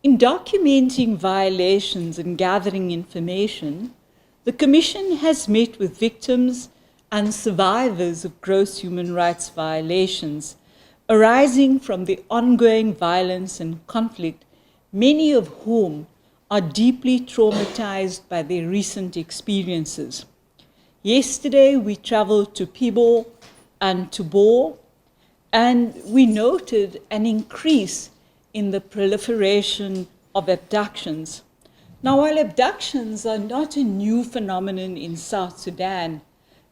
In documenting violations and gathering information, the Commission has met with victims and survivors of gross human rights violations arising from the ongoing violence and conflict, many of whom are deeply traumatized by their recent experiences. Yesterday, we traveled to Pibo and to Bo, and we noted an increase in the proliferation of abductions. Now, while abductions are not a new phenomenon in South Sudan,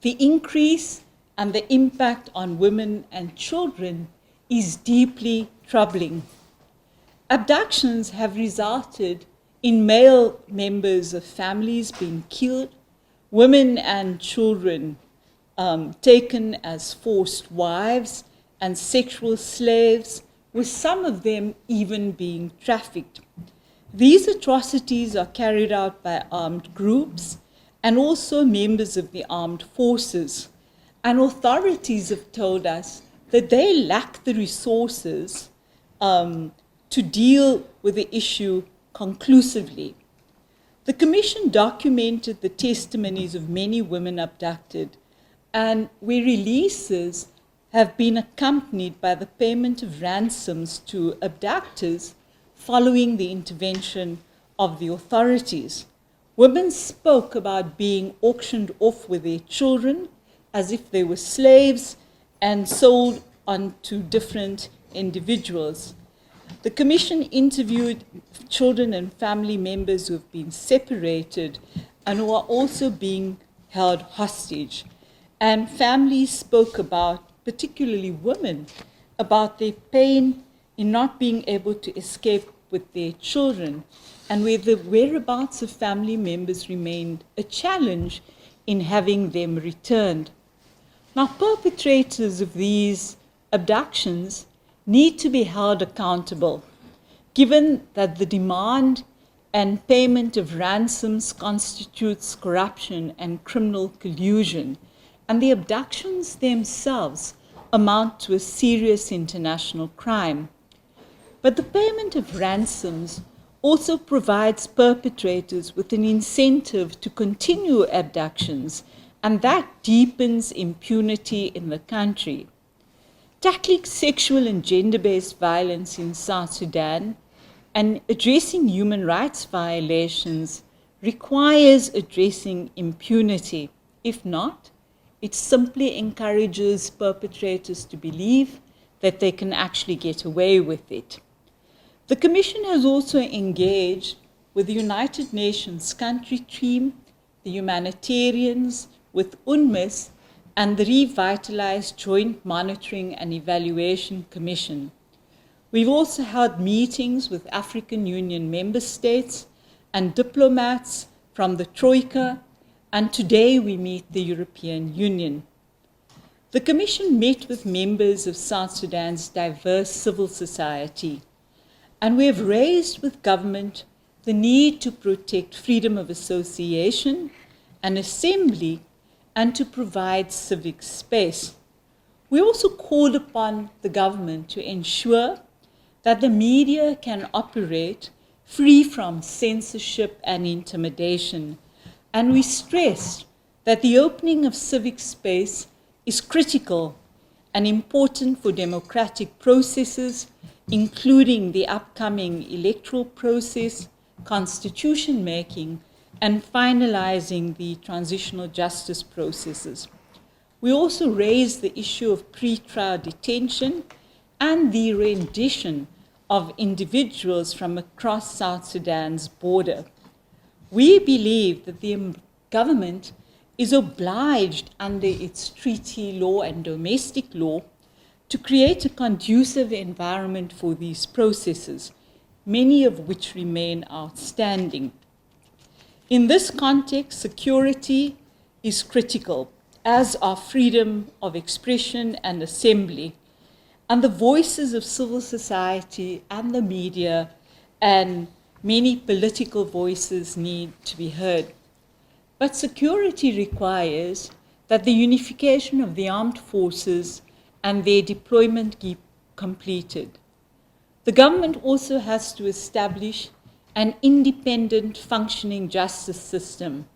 the increase and the impact on women and children is deeply troubling. Abductions have resulted in male members of families being killed, women and children taken as forced wives and sexual slaves, with some of them even being trafficked. These atrocities are carried out by armed groups and also members of the armed forces. And authorities have told us that they lack the resources to deal with the issue conclusively. The Commission documented the testimonies of many women abducted, and where releases have been accompanied by the payment of ransoms to abductors following the intervention of the authorities. Women spoke about being auctioned off with their children as if they were slaves and sold on to different individuals. The Commission interviewed children and family members who have been separated and who are also being held hostage. And families spoke about, particularly women, about their pain in not being able to escape with their children, and where the whereabouts of family members remained a challenge in having them returned. Now, perpetrators of these abductions need to be held accountable, given that the demand and payment of ransoms constitutes corruption and criminal collusion, and the abductions themselves amount to a serious international crime. But the payment of ransoms also provides perpetrators with an incentive to continue abductions, and that deepens impunity in the country. Tackling sexual and gender-based violence in South Sudan and addressing human rights violations requires addressing impunity. If not, it simply encourages perpetrators to believe that they can actually get away with it. The Commission has also engaged with the United Nations country team, the humanitarians, with UNMISS, and the revitalized Joint Monitoring and Evaluation Commission. We've also held meetings with African Union member states and diplomats from the Troika, and today we meet the European Union. The Commission met with members of South Sudan's diverse civil society, and we have raised with government the need to protect freedom of association and assembly and to provide civic space. We also called upon the government to ensure that the media can operate free from censorship and intimidation. And we stressed that the opening of civic space is critical and important for democratic processes, including the upcoming electoral process, constitution making, and finalizing the transitional justice processes. We also raised the issue of pre-trial detention and the rendition of individuals from across South Sudan's border. We believe that the government is obliged under its treaty law and domestic law to create a conducive environment for these processes, many of which remain outstanding. In this context, security is critical, as are freedom of expression and assembly, and the voices of civil society and the media and many political voices need to be heard. But security requires that the unification of the armed forces and their deployment be completed. The government also has to establish an independent functioning justice system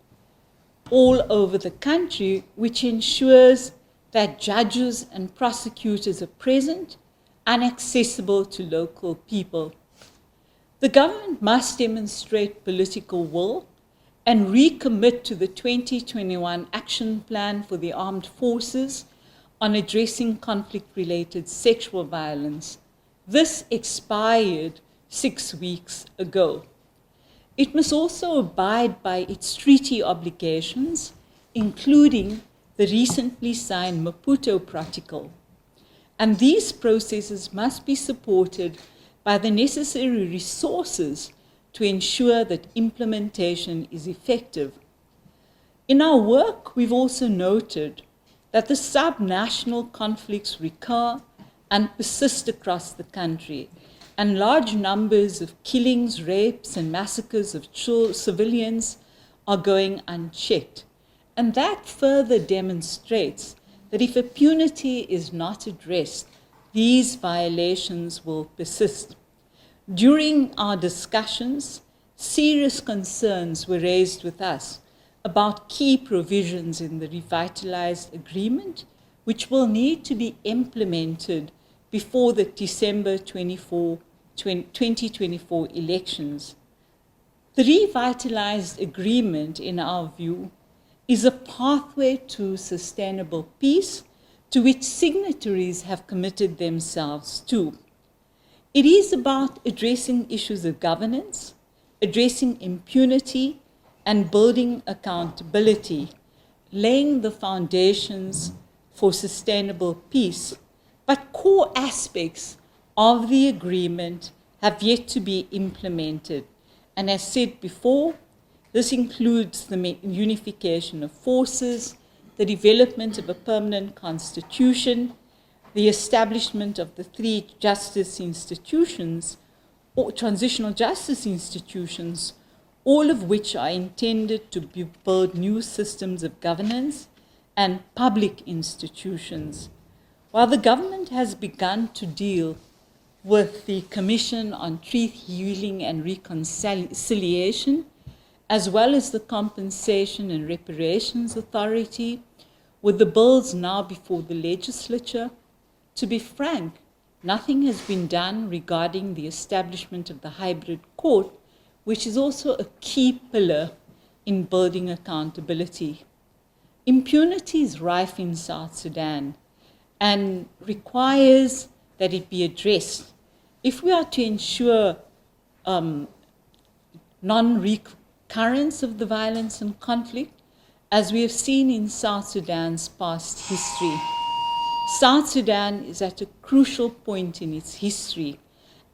all over the country, which ensures that judges and prosecutors are present and accessible to local people. The government must demonstrate political will and recommit to the 2021 Action Plan for the Armed Forces on addressing conflict-related sexual violence. This expired 6 weeks ago. It must also abide by its treaty obligations, including the recently signed Maputo Protocol. And these processes must be supported by the necessary resources to ensure that implementation is effective. In our work, we've also noted that the subnational conflicts recur and persist across the country, and large numbers of killings, rapes, and massacres of civilians are going unchecked. And that further demonstrates that if impunity is not addressed, these violations will persist. During our discussions, serious concerns were raised with us about key provisions in the revitalized agreement, which will need to be implemented before the December 2024 elections. The revitalized agreement, in our view, is a pathway to sustainable peace to which signatories have committed themselves to. It is about addressing issues of governance, addressing impunity, and building accountability, laying the foundations for sustainable peace. But core aspects of the agreement have yet to be implemented. And as said before, this includes the unification of forces, the development of a permanent constitution, the establishment of the 3 justice institutions, or transitional justice institutions, all of which are intended to build new systems of governance and public institutions. While the government has begun to deal with the Commission on Truth, Healing and Reconciliation, as well as the Compensation and Reparations Authority, with the bills now before the legislature, to be frank, nothing has been done regarding the establishment of the hybrid court, which is also a key pillar in building accountability. Impunity is rife in South Sudan and requires that it be addressed. If we are to ensure non-recurrence of the violence and conflict, as we have seen in South Sudan's past history, South Sudan is at a crucial point in its history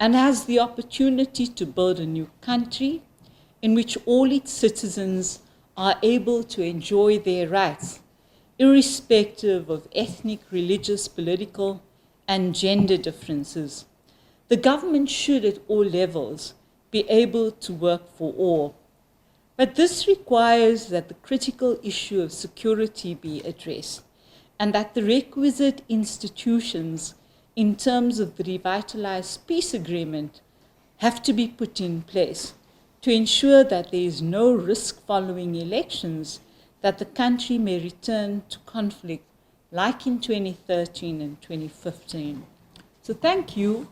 and has the opportunity to build a new country in which all its citizens are able to enjoy their rights, irrespective of ethnic, religious, political, and gender differences. The government should, at all levels, be able to work for all. But this requires that the critical issue of security be addressed, and that the requisite institutions in terms of the revitalized peace agreement have to be put in place to ensure that there is no risk following elections that the country may return to conflict like in 2013 and 2015. So thank you.